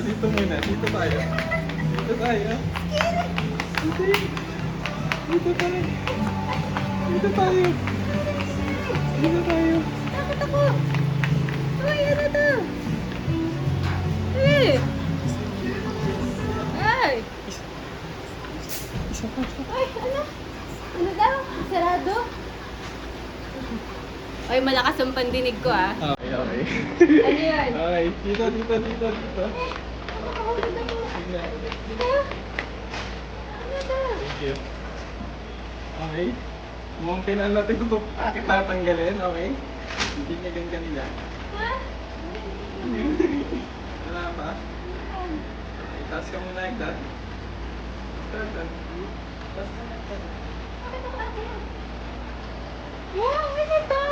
dito muna. Dito tayo. Dito tayo. Dito. Dito tayo. Dito tayo. Dito tayo. Takot ako. Ay, ano to? Ay! Ay! Isa pa. Ay, ano? Ano daw? Sarado? Ay, malakas ang pandinig ko ah. Okay, okay. Ano yan? Okay, dito. Nakakahulog ako. Sige. Ha? Ano to? Thank you. Okay. Mukhang kailangan natin ito tatanggalin, okay? Hindi niya ganyan kanila. Ha? Wala pa? Itaas ka muna, itaas. Itaas. Itaas ka na, itaas. Bakit ako atin? Wow, ano to?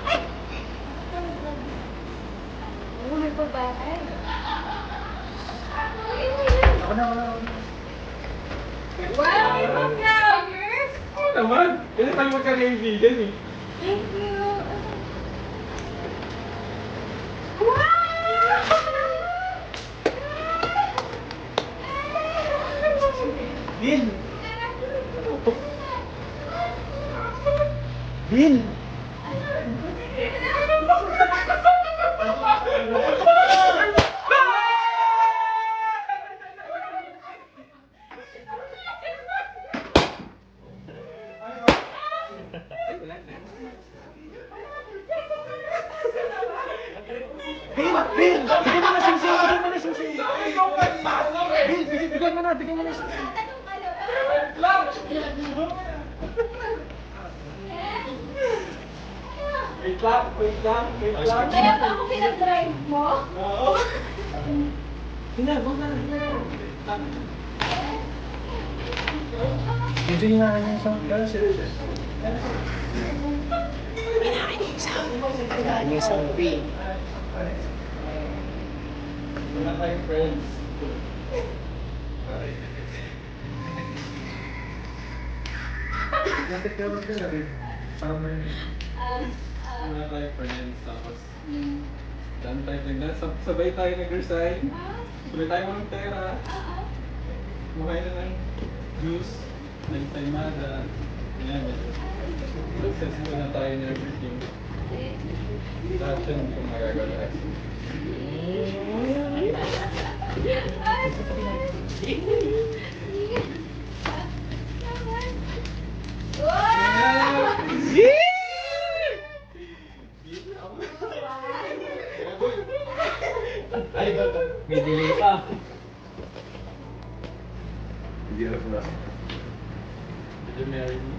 Ay! Oh, may pabahay. Ako na. Wow, may pa-flowers! Oo naman. Kasi tayo magkakaibigan eh. Thank you. Bin! Bin! Bin! Bigyan mo na sing-sing! Bigyan mo na! Wait lang. Kaya ba ako pinag-drive mo? Oo. Huwag na. Dito yung nga niya isang Wala tayong friends. Natik ka lang ka rin. Wala tayong friends. Tapos, daan tayo sabay tayo nag-resign. Sabay tayo ng pera. Buhay na ng juice. Nagtaymada. Yan. Successful na tayo in everything. Lahat yun kung magagala. May delay pa. Hindi ako na. Did you marry me?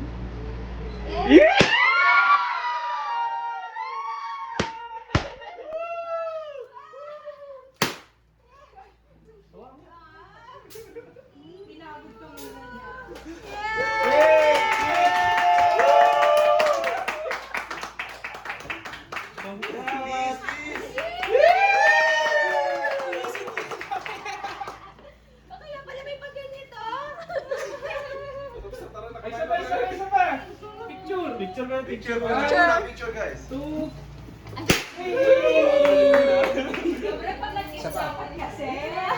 Kaya pala may pagganito. Isa pa! Picture guys. Two. Sobrang pag nag-isapan kasi.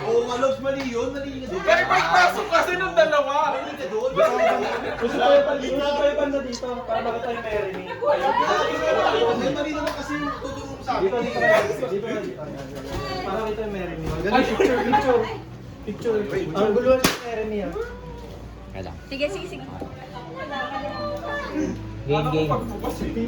Oo, Malogs, mali yun. Mali ka doon. Pero pagpasok kasi nung dalawa. Mali ka doon. Gusto ko yung panda dito. Para baka tayo marry me. Mali naman kasi yung tutulong sa akin. Dito. Para kita yung marry me. Ay, picture. Ang guluhan yung marry me. Sige. Game.